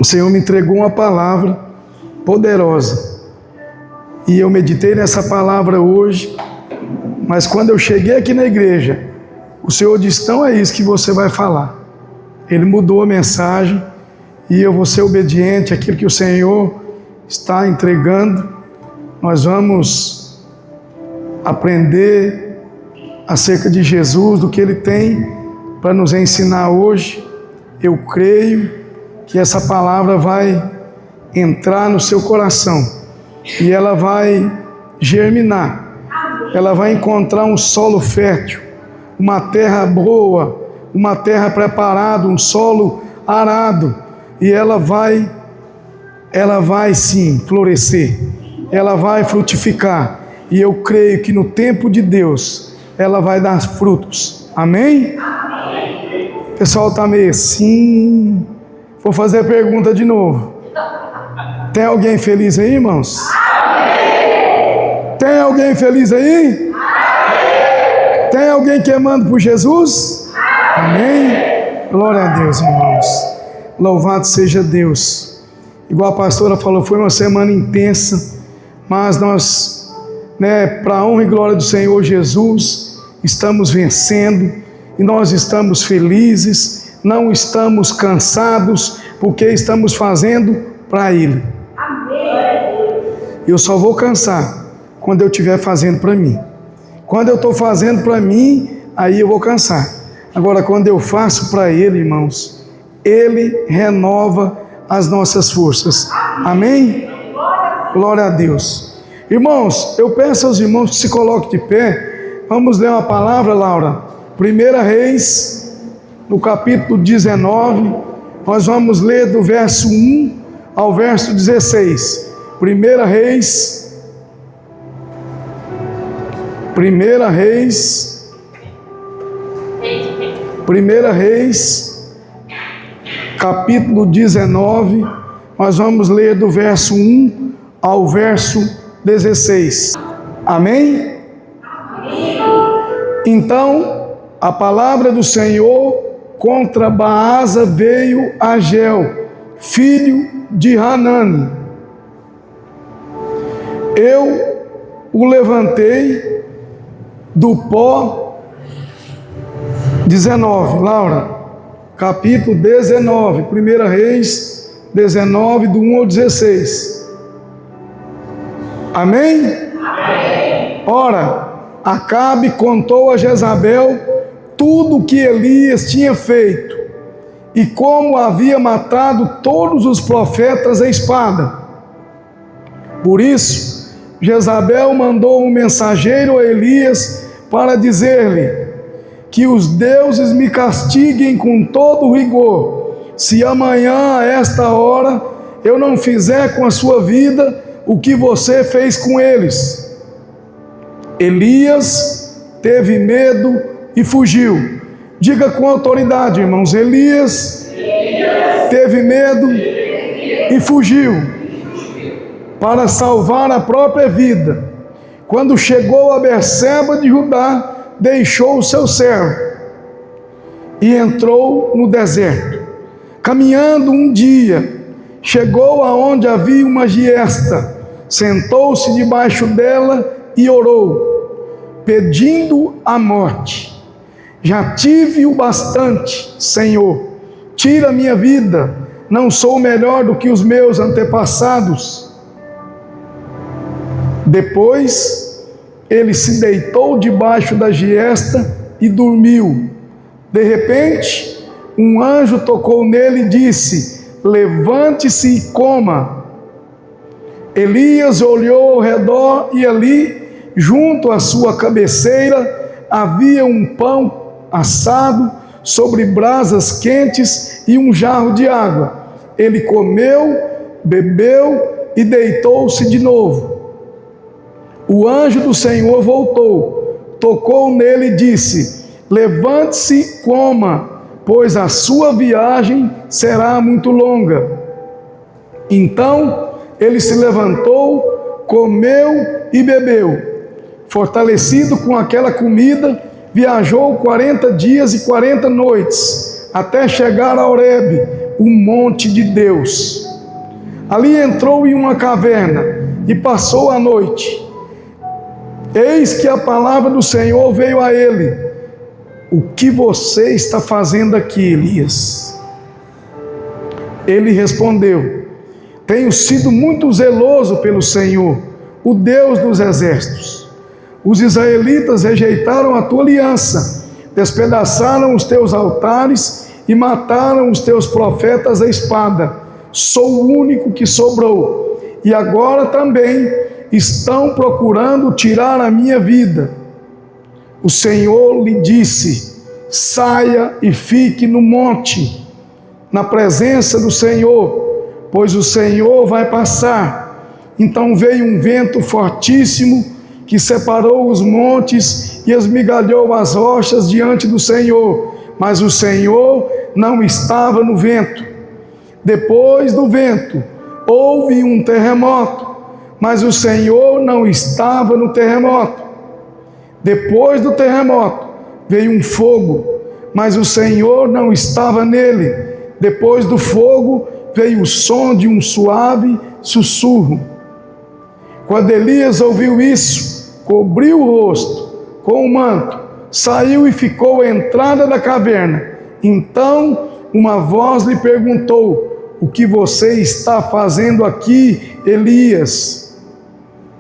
O Senhor me entregou uma palavra poderosa. E eu meditei nessa palavra hoje. Mas quando eu cheguei aqui na igreja, o Senhor disse: então é isso que você vai falar. Ele mudou a mensagem e eu vou ser obediente àquilo que o Senhor está entregando. Nós vamos aprender acerca de Jesus, do que Ele tem para nos ensinar hoje. Eu creio que essa palavra vai entrar no seu coração e ela vai germinar. Ela vai encontrar um solo fértil, uma terra boa, uma terra preparada, um solo arado, e ela vai sim florescer, ela vai frutificar, e eu creio que no tempo de Deus ela vai dar frutos. Amém? Amém. O pessoal está meio assim. Vou fazer a pergunta de novo. Tem alguém feliz aí, irmãos? Amém. Tem alguém feliz aí? Amém. Tem alguém queimando por Jesus? Amém? Glória a Deus, irmãos. Louvado seja Deus. Igual a pastora falou, foi uma semana intensa, mas nós, para a honra e glória do Senhor Jesus, estamos vencendo e nós estamos felizes, não estamos cansados, porque estamos fazendo para Ele. Amém. Eu só vou cansar quando eu estiver fazendo para mim. Quando eu estou fazendo para mim, aí eu vou cansar. Agora, quando eu faço para Ele, irmãos, Ele renova as nossas forças. Amém? Glória a Deus. Irmãos, eu peço aos irmãos que se coloquem de pé. Vamos ler uma palavra, Laura. 1 Reis, no capítulo 19. Nós vamos ler do verso 1 ao verso 16. 1 Reis, capítulo 19, nós vamos ler do verso 1 ao verso 16. Amém? Amém. Então, a palavra do Senhor contra Baasa veio a Ageu, filho de Hanani. Eu o levantei do pó. 19, Laura, capítulo 19, 1 Reis 19, do 1 ao 16. Amém? Amém. Ora, Acabe contou a Jezabel tudo o que Elias tinha feito e como havia matado todos os profetas à espada. Por isso, Jezabel mandou um mensageiro a Elias para dizer-lhe: que os deuses me castiguem com todo rigor, se amanhã a esta hora eu não fizer com a sua vida o que você fez com eles. Elias teve medo e fugiu. Diga com autoridade, irmãos: Elias teve medo e fugiu para salvar a própria vida. Quando chegou a Berseba de Judá, deixou o seu servo e entrou no deserto. Caminhando um dia, chegou aonde havia uma giesta, sentou-se debaixo dela e orou, pedindo a morte. Já tive o bastante, Senhor, tira minha vida, não sou melhor do que os meus antepassados. Depois ele se deitou debaixo da giesta e dormiu. De repente, um anjo tocou nele e disse: levante-se e coma. Elias olhou ao redor e ali, junto à sua cabeceira, havia um pão assado sobre brasas quentes e um jarro de água. Ele comeu, bebeu e deitou-se de novo. O anjo do Senhor voltou, tocou nele e disse: levante-se e coma, pois a sua viagem será muito longa. Então ele se levantou, comeu e bebeu. Fortalecido com aquela comida, viajou 40 dias e 40 noites, até chegar a Horebe, o monte de Deus. Ali entrou em uma caverna e passou a noite. Eis que a palavra do Senhor veio a ele: o que você está fazendo aqui, Elias? Ele respondeu: tenho sido muito zeloso pelo Senhor, o Deus dos exércitos. Os israelitas rejeitaram a tua aliança, despedaçaram os teus altares e mataram os teus profetas à espada. Sou o único que sobrou, e agora também estão procurando tirar a minha vida. O Senhor lhe disse: saia e fique no monte, na presença do Senhor, pois o Senhor vai passar. Então veio um vento fortíssimo que separou os montes e esmigalhou as rochas diante do Senhor, mas o Senhor não estava no vento. Depois do vento houve um terremoto, mas o Senhor não estava no terremoto. Depois do terremoto veio um fogo, mas o Senhor não estava nele. Depois do fogo veio o som de um suave sussurro. Quando Elias ouviu isso, cobriu o rosto com o manto, saiu e ficou à entrada da caverna. Então uma voz lhe perguntou: o que você está fazendo aqui, Elias?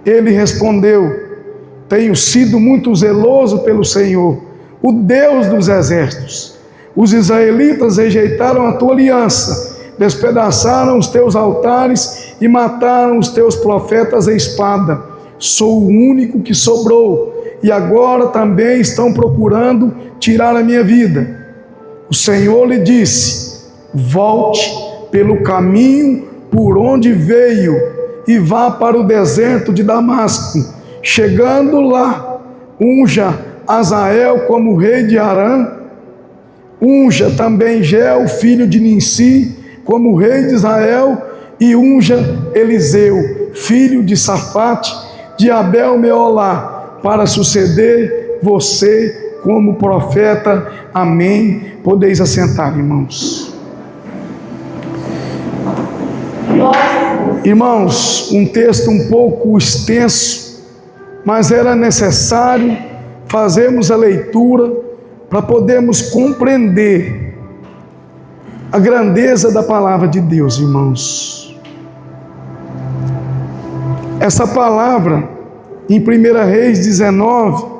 Ele respondeu: tenho sido muito zeloso pelo Senhor, o Deus dos exércitos. Os israelitas rejeitaram a tua aliança, despedaçaram os teus altares e mataram os teus profetas à espada. Sou o único que sobrou, e agora também estão procurando tirar a minha vida. O Senhor lhe disse: volte pelo caminho por onde veio e vá para o deserto de Damasco. Chegando lá, unja Azael como rei de Arã, unja também Geu, filho de Ninsi, como rei de Israel, e unja Eliseu, filho de Safate, de Abel-Meolá, para suceder você como profeta. Amém. Podeis assentar, irmãos. Irmãos, um texto um pouco extenso, mas era necessário fazermos a leitura para podermos compreender a grandeza da palavra de Deus, irmãos. Essa palavra, em 1 Reis 19,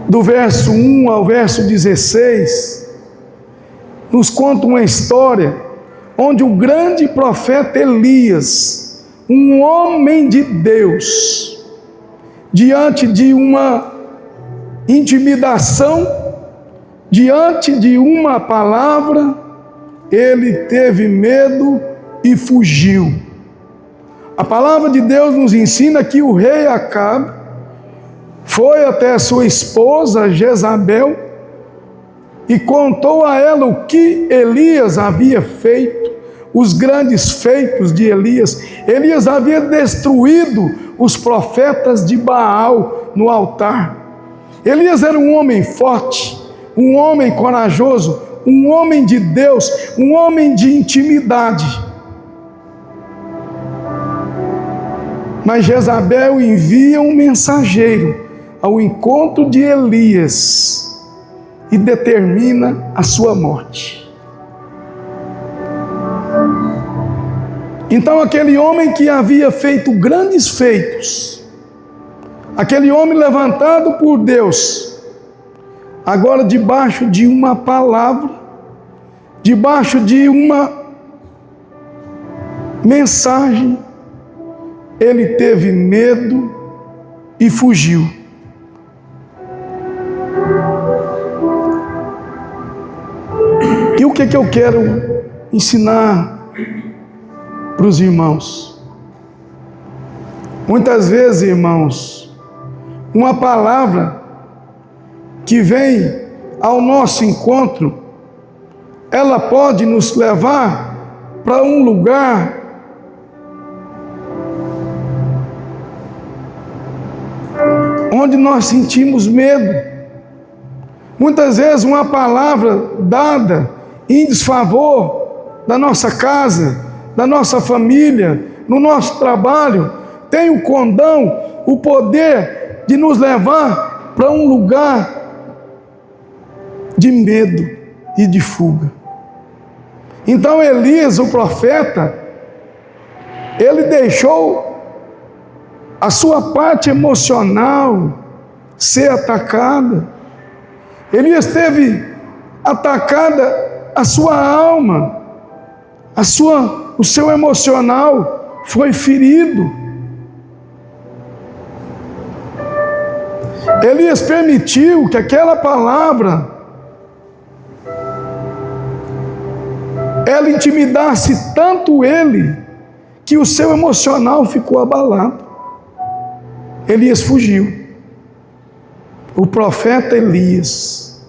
do verso 1 ao verso 16, nos conta uma história onde o grande profeta Elias, um homem de Deus, diante de uma intimidação, diante de uma palavra, ele teve medo e fugiu. A palavra de Deus nos ensina que o rei Acabe foi até sua esposa Jezabel e contou a ela o que Elias havia feito, os grandes feitos de Elias. Elias havia destruído os profetas de Baal no altar. Elias era um homem forte, um homem corajoso, um homem de Deus, um homem de intimidade. Mas Jezabel envia um mensageiro ao encontro de Elias e determina a sua morte. Então aquele homem que havia feito grandes feitos, aquele homem levantado por Deus, agora debaixo de uma palavra, debaixo de uma mensagem, ele teve medo e fugiu. E o que eu quero ensinar para os irmãos? Muitas vezes, irmãos, uma palavra que vem ao nosso encontro, ela pode nos levar para um lugar onde nós sentimos medo, Muitas vezes uma palavra dada em desfavor da nossa casa, da nossa família, no nosso trabalho, tem o condão, o poder de nos levar para um lugar de medo e de fuga. Então Elias, o profeta, ele deixou a sua parte emocional ser atacada. Elias teve atacada a sua alma, o seu emocional foi ferido. Elias permitiu que aquela palavra ela intimidasse tanto ele, que o seu emocional ficou abalado. Elias fugiu. O profeta Elias,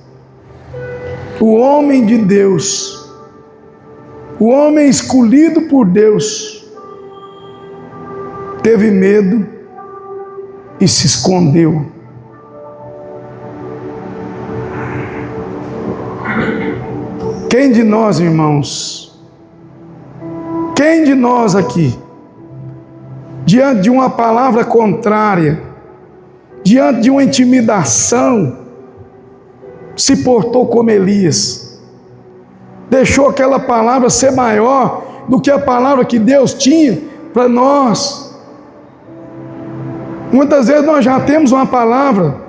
o homem de Deus, o homem escolhido por Deus, teve medo e se escondeu. Quem de nós, irmãos, quem de nós aqui, diante de uma palavra contrária, diante de uma intimidação, se portou como Elias, deixou aquela palavra ser maior do que a palavra que Deus tinha para nós? Muitas vezes nós já temos uma palavra,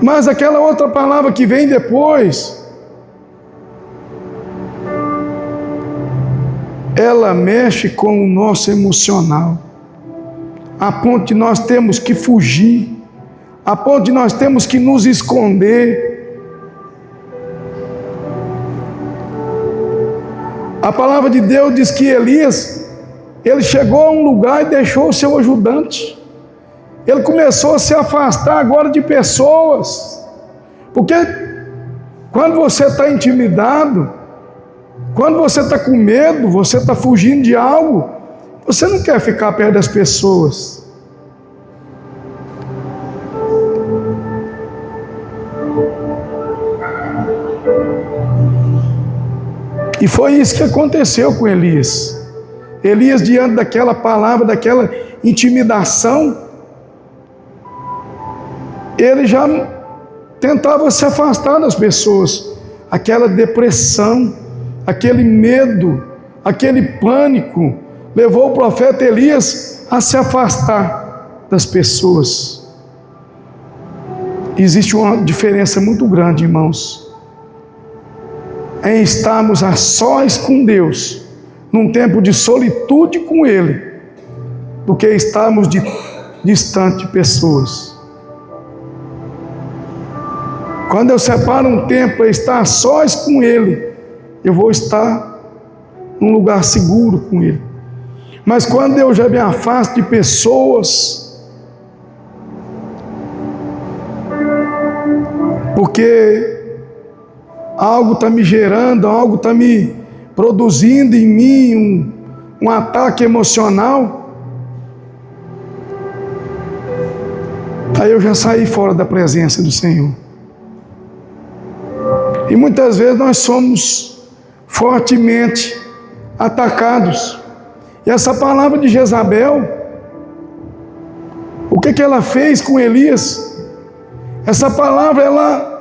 mas aquela outra palavra que vem depois, ela mexe com o nosso emocional, a ponto de nós temos que fugir, a ponto de nós temos que nos esconder. A palavra de Deus diz que Elias, ele chegou a um lugar e deixou o seu ajudante. Ele começou a se afastar agora de pessoas, porque quando você está intimidado, quando você está com medo, você está fugindo de algo, você não quer ficar perto das pessoas. E foi isso que aconteceu com Elias. Elias, diante daquela palavra, daquela intimidação, ele já tentava se afastar das pessoas. Aquela depressão, aquele medo, aquele pânico, levou o profeta Elias a se afastar das pessoas. Existe uma diferença muito grande, irmãos, em estarmos a sós com Deus, num tempo de solitude com Ele, do que estarmos distante de pessoas. Quando eu separo um tempo para estar a sós com Ele, eu vou estar num lugar seguro com Ele. Mas quando eu já me afasto de pessoas, porque algo está me gerando, algo está me produzindo em mim um ataque emocional, aí eu já saí fora da presença do Senhor. E muitas vezes nós somos fortemente atacados. E essa palavra de Jezabel, o que ela fez com Elias? Essa palavra, ela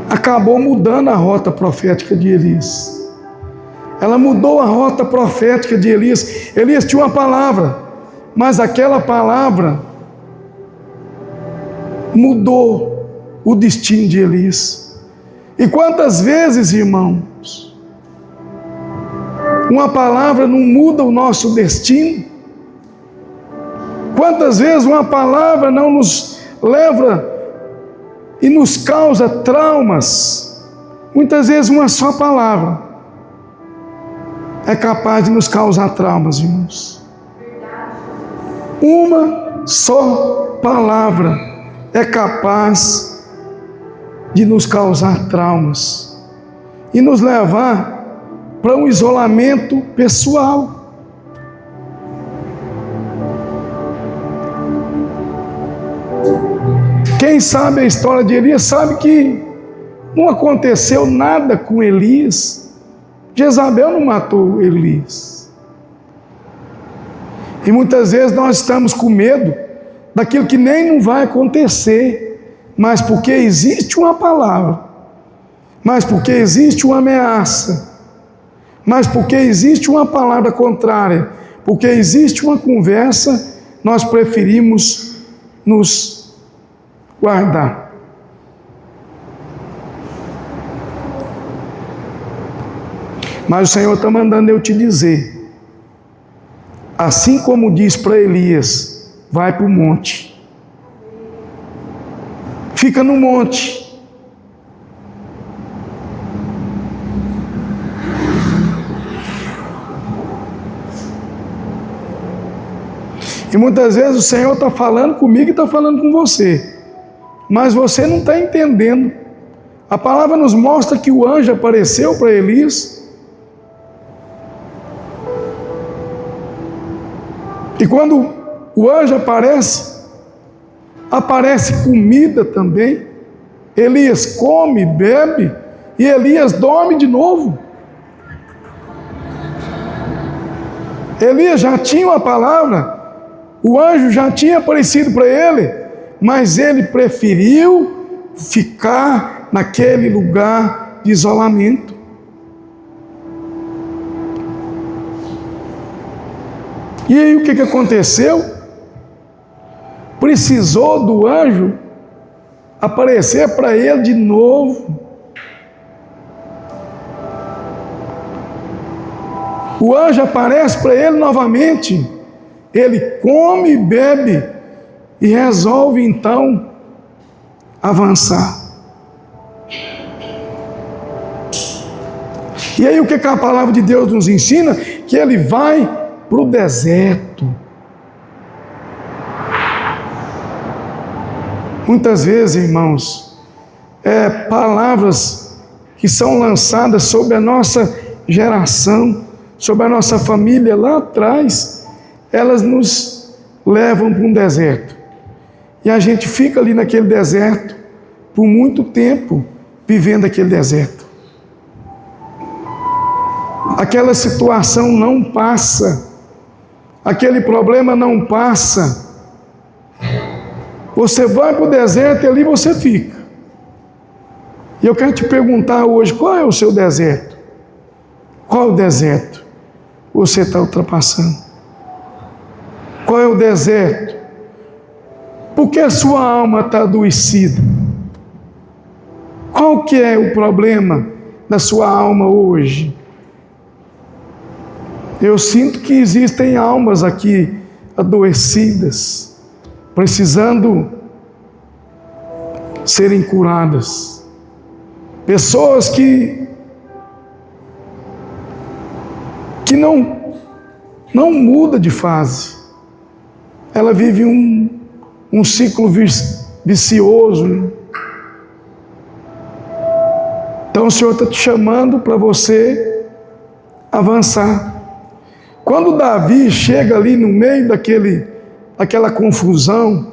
acabou mudando a rota profética de Elias. Ela mudou a rota profética de Elias. Elias tinha uma palavra, mas aquela palavra mudou o destino de Elias. E quantas vezes, irmãos, uma palavra não muda o nosso destino? Quantas vezes uma palavra não nos leva e nos causa traumas? Muitas vezes uma só palavra é capaz de nos causar traumas, irmãos. Uma só palavra é capaz de nos causar traumas e nos levar para um isolamento pessoal. Quem sabe a história de Elias sabe que não aconteceu nada com Elias. Jezabel não matou Elias. E muitas vezes nós estamos com medo daquilo que nem não vai acontecer, mas porque existe uma palavra, mas porque existe uma ameaça, mas porque existe uma palavra contrária, porque existe uma conversa, nós preferimos nos guardar. Mas o Senhor está mandando eu te dizer, assim como diz para Elias, vai para o monte, fica no monte, e muitas vezes o Senhor está falando comigo e está falando com você, mas você não está entendendo. A palavra nos mostra que o anjo apareceu para Elias, e quando o anjo aparece comida também. Elias come, bebe, e Elias dorme de novo. Elias já tinha uma palavra, o anjo já tinha aparecido para ele, mas ele preferiu ficar naquele lugar de isolamento. E aí o que aconteceu? Precisou do anjo aparecer para ele de novo. O anjo aparece para ele novamente. Ele come e bebe e resolve então avançar. E aí o que a palavra de Deus nos ensina? Que ele vai para o deserto. Muitas vezes, irmãos, palavras que são lançadas sobre a nossa geração, sobre a nossa família lá atrás, elas nos levam para um deserto. E a gente fica ali naquele deserto por muito tempo, vivendo aquele deserto. Aquela situação não passa. Aquele problema não passa. Você vai para o deserto e ali você fica. E eu quero te perguntar hoje, qual é o seu deserto? Qual é o deserto que você está ultrapassando? Qual é o deserto? Por que a sua alma está adoecida? Qual que é o problema da sua alma hoje? Eu sinto que existem almas aqui adoecidas, precisando serem curadas. Pessoas que não muda de fase. Ela vive um ciclo vicioso. Então o Senhor está te chamando para você avançar. Quando Davi chega ali no meio daquela confusão,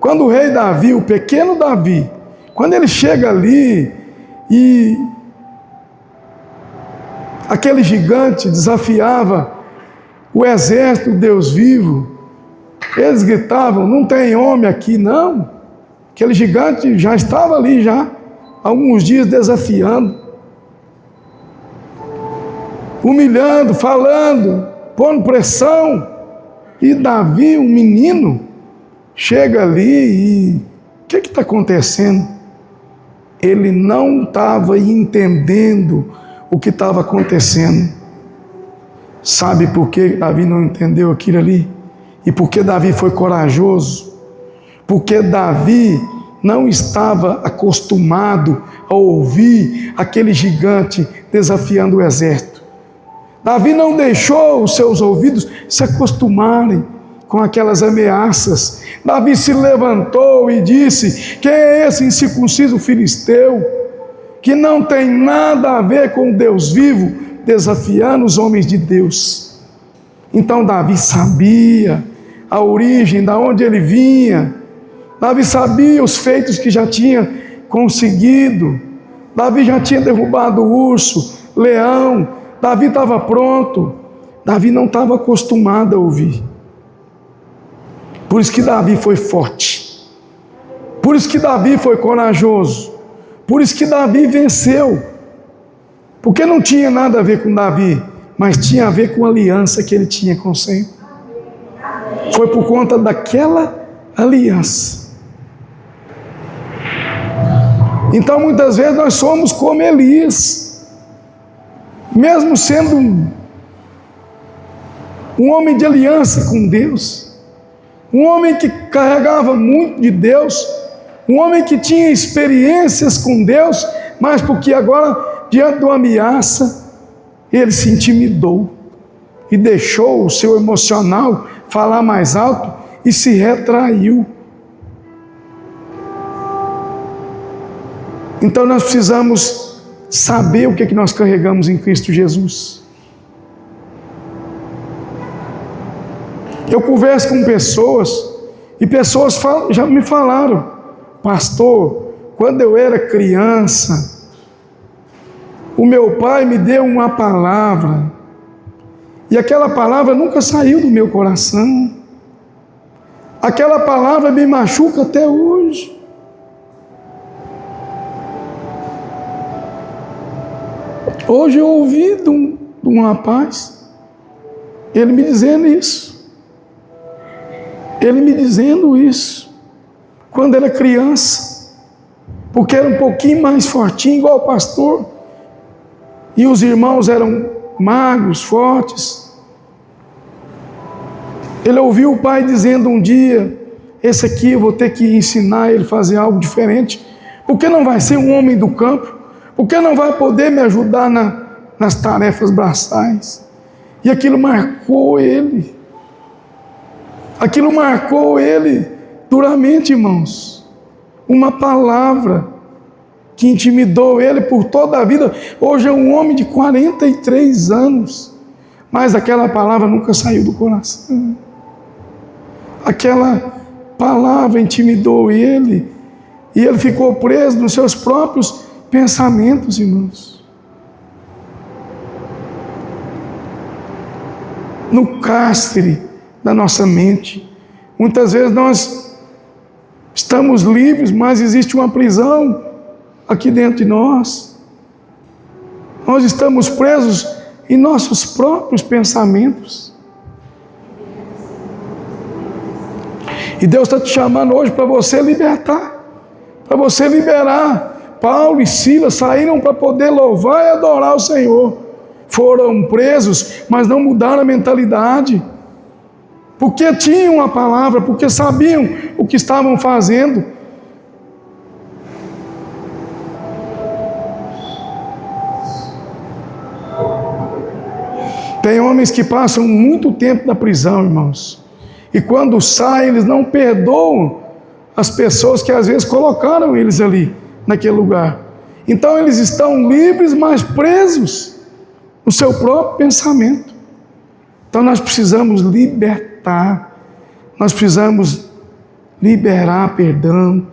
quando o rei Davi, o pequeno Davi, quando ele chega ali e aquele gigante desafiava o exército do Deus vivo, eles gritavam, não tem homem aqui não. Aquele gigante já estava ali já, há alguns dias desafiando, humilhando, falando, pondo pressão. E Davi, um menino, chega ali e o que está acontecendo? Ele não estava entendendo o que estava acontecendo. Sabe por que Davi não entendeu aquilo ali? E por que Davi foi corajoso? Porque Davi não estava acostumado a ouvir aquele gigante desafiando o exército. Davi não deixou os seus ouvidos se acostumarem com aquelas ameaças. Davi se levantou e disse: quem é esse incircunciso filisteu, que não tem nada a ver com Deus vivo, desafiando os homens de Deus? Então Davi sabia a origem, de onde ele vinha, Davi sabia os feitos que já tinha conseguido. Davi já tinha derrubado o urso, leão. Davi estava pronto. Davi não estava acostumado a ouvir. Por isso que Davi foi forte. Por isso que Davi foi corajoso. Por isso que Davi venceu. Porque não tinha nada a ver com Davi, mas tinha a ver com a aliança que ele tinha com o Senhor. Foi por conta daquela aliança. Então muitas vezes nós somos como Elias, mesmo sendo um homem de aliança com Deus, um homem que carregava muito de Deus, um homem que tinha experiências com Deus, mas porque agora, diante de uma ameaça, ele se intimidou e deixou o seu emocional falar mais alto e se retraiu. Então nós precisamos saber o que é que nós carregamos em Cristo Jesus. Eu converso com pessoas e pessoas já me falaram: pastor, quando eu era criança, o meu pai me deu uma palavra e aquela palavra nunca saiu do meu coração. Aquela palavra me machuca até hoje. Hoje eu ouvi de um rapaz, ele me dizendo isso. Ele me dizendo isso, quando era criança, porque era um pouquinho mais fortinho, igual o pastor, e os irmãos eram magros, fortes. Ele ouviu o pai dizendo um dia: esse aqui eu vou ter que ensinar ele a fazer algo diferente, porque não vai ser um homem do campo, porque não vai poder me ajudar nas tarefas braçais. E aquilo marcou ele. Aquilo marcou ele duramente, irmãos. Uma palavra que intimidou ele por toda a vida. Hoje é um homem de 43 anos, mas aquela palavra nunca saiu do coração. Aquela palavra intimidou ele, e ele ficou preso nos seus próprios pensamentos, irmãos. No cárcere da nossa mente. Muitas vezes nós estamos livres, mas existe uma prisão aqui dentro de nós. Nós estamos presos em nossos próprios pensamentos. E Deus está te chamando hoje para você libertar, para você liberar. Paulo e Silas saíram para poder louvar e adorar o Senhor. Foram presos, mas não mudaram a mentalidade. Porque tinham a palavra, porque sabiam o que estavam fazendo. Tem homens que passam muito tempo na prisão, irmãos, e quando saem, eles não perdoam as pessoas que às vezes colocaram eles ali, naquele lugar. Então eles estão livres, mas presos no seu próprio pensamento. Então nós precisamos libertar, nós precisamos liberar perdão,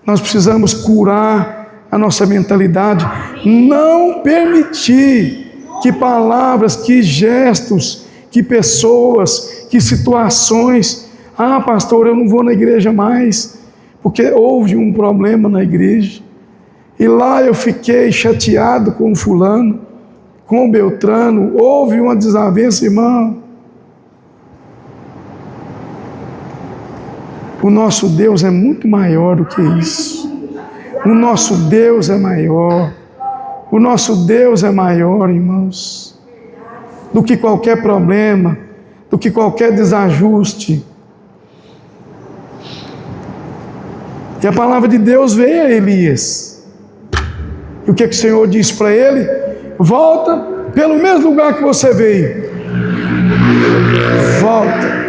nós precisamos curar a nossa mentalidade, não permitir que palavras, que gestos, que pessoas, que situações, pastor, eu não vou na igreja mais, porque houve um problema na igreja, e lá eu fiquei chateado com o fulano, com o Beltrano, houve uma desavença, irmão. O nosso Deus é muito maior do que isso. O nosso Deus é maior. O nosso Deus é maior, irmãos, do que qualquer problema, do que qualquer desajuste. E a palavra de Deus veio a Elias. E o que o Senhor disse para ele? Volta pelo mesmo lugar que você veio. Volta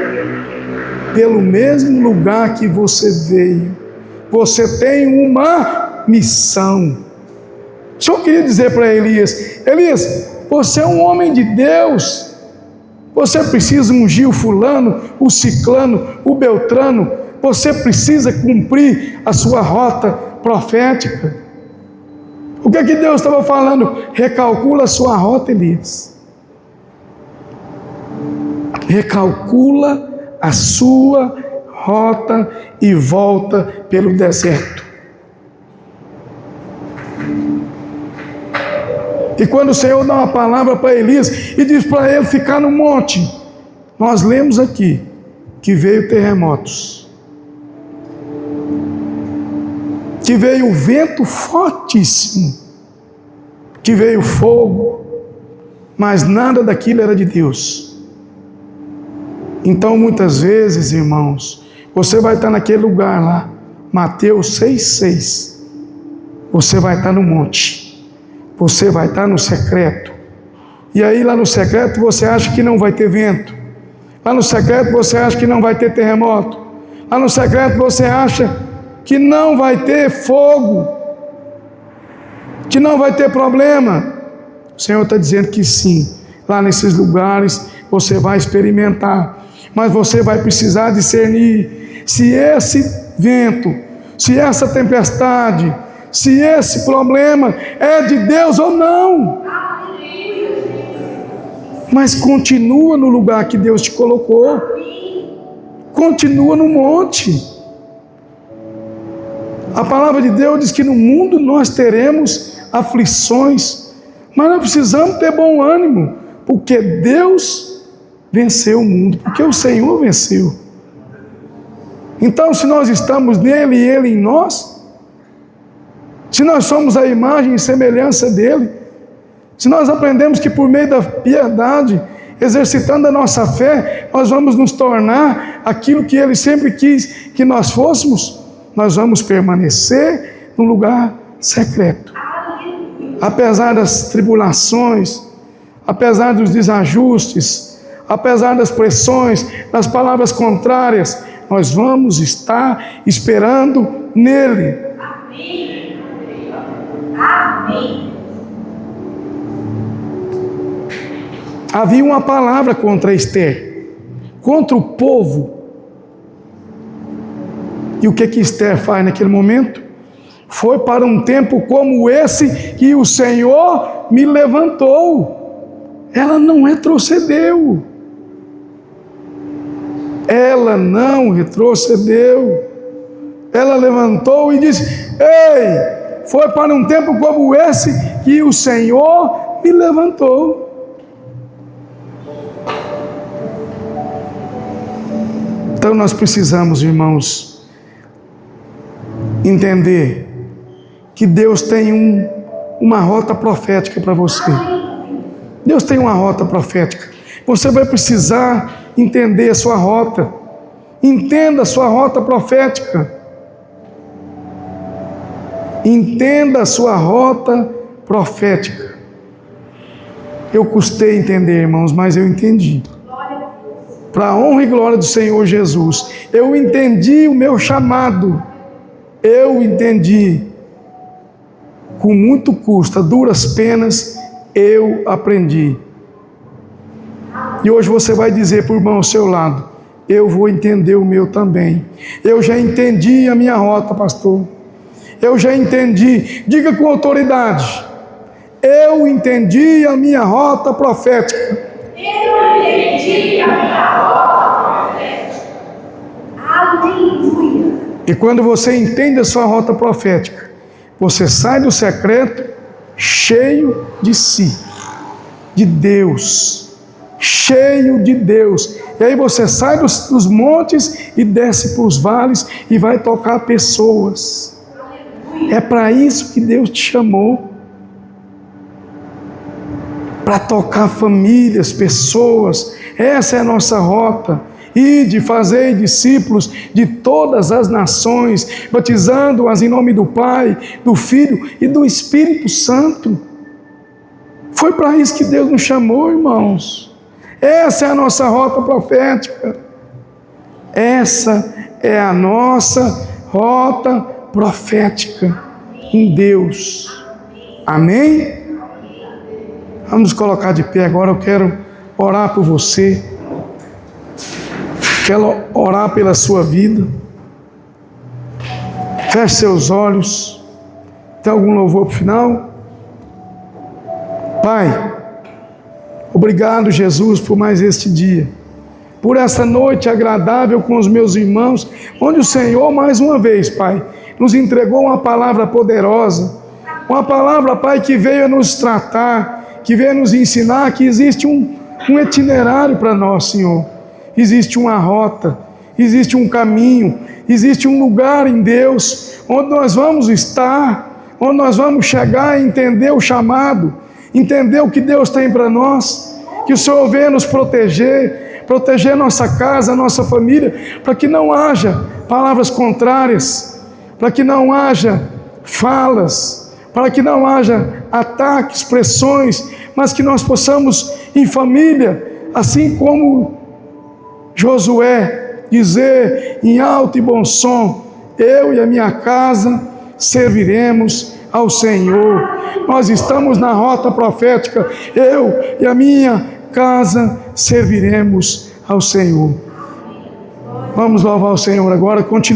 pelo mesmo lugar que você veio. Você tem uma missão. O Senhor queria dizer para Elias: Elias, você é um homem de Deus. Você precisa ungir o fulano, o ciclano, o beltrano, você precisa cumprir a sua rota profética. O que é que Deus estava falando? Recalcula a sua rota, Elias. Recalcula a sua rota e volta pelo deserto. E quando o Senhor dá uma palavra para Elias e diz para ele ficar no monte, nós lemos aqui que veio terremotos, que veio vento fortíssimo, que veio fogo, mas nada daquilo era de Deus. Então muitas vezes, irmãos, você vai estar naquele lugar lá, Mateus 6,6, você vai estar no monte, você vai estar no secreto, e aí lá no secreto você acha que não vai ter vento, lá no secreto você acha que não vai ter terremoto, lá no secreto você acha que não vai ter fogo, que não vai ter problema. O Senhor está dizendo que sim, lá nesses lugares você vai experimentar, mas você vai precisar discernir se esse vento, se essa tempestade, se esse problema é de Deus ou não. Mas continua no lugar que Deus te colocou, continua no monte. A palavra de Deus diz que no mundo nós teremos aflições, mas nós precisamos ter bom ânimo, porque Deus venceu o mundo, porque o Senhor venceu. Então, se nós estamos nele e ele em nós, se nós somos a imagem e semelhança dele, se nós aprendemos que por meio da piedade, exercitando a nossa fé, nós vamos nos tornar aquilo que ele sempre quis que nós fôssemos, nós vamos permanecer no lugar secreto. Apesar das tribulações, apesar dos desajustes, apesar das pressões, das palavras contrárias, nós vamos estar esperando nele. Amém. Amém. Havia uma palavra contra Esther, contra o povo. E o que Esther faz naquele momento? Foi para um tempo como esse que o Senhor me levantou. Ela não retrocedeu. Ela não retrocedeu. Ela levantou e disse: ei, foi para um tempo como esse que o Senhor me levantou. Então nós precisamos, irmãos, entender que Deus tem uma rota profética para você. Deus tem uma rota profética. Você vai precisar entender a sua rota. Entenda a sua rota profética. Entenda a sua rota profética. Eu custei entender, irmãos, mas eu entendi. Para a honra e glória do Senhor Jesus. Eu entendi o meu chamado. Eu entendi. Com muito custo, a duras penas, eu aprendi. E hoje você vai dizer para o irmão ao seu lado: eu vou entender o meu também. Eu já entendi a minha rota, pastor. Eu já entendi. Diga com autoridade: eu entendi a minha rota profética. Eu entendi a minha rota profética. Aleluia. E quando você entende a sua rota profética, você sai do secreto cheio de si, de Deus, cheio de Deus. E aí você sai dos montes e desce para os vales e vai tocar pessoas. É para isso que Deus te chamou. Para tocar famílias, pessoas. Essa é a nossa rota. Ide, fazei discípulos de todas as nações, batizando-as em nome do Pai, do Filho e do Espírito Santo. Foi para isso que Deus nos chamou, irmãos. Essa é a nossa rota profética. Essa é a nossa rota profética em Deus. Amém? Vamos nos colocar de pé agora. Eu quero orar por você. Quero orar pela sua vida. Feche seus olhos. Tem algum louvor para o final? Pai, obrigado, Jesus, por mais este dia, por essa noite agradável com os meus irmãos, onde o Senhor, mais uma vez, Pai, nos entregou uma palavra poderosa, uma palavra, Pai, que veio a nos tratar, que veio a nos ensinar que existe um itinerário para nós, Senhor. Existe uma rota, existe um caminho, existe um lugar em Deus, onde nós vamos estar, onde nós vamos chegar e entender o chamado, entender o que Deus tem para nós, que o Senhor venha nos proteger nossa casa, nossa família, para que não haja palavras contrárias, para que não haja falas, para que não haja ataques, pressões, mas que nós possamos, em família, assim como Josué, dizer em alto e bom som: eu e a minha casa serviremos ao Senhor. Nós estamos na rota profética, eu e a minha casa serviremos ao Senhor. Vamos louvar o Senhor agora, continua.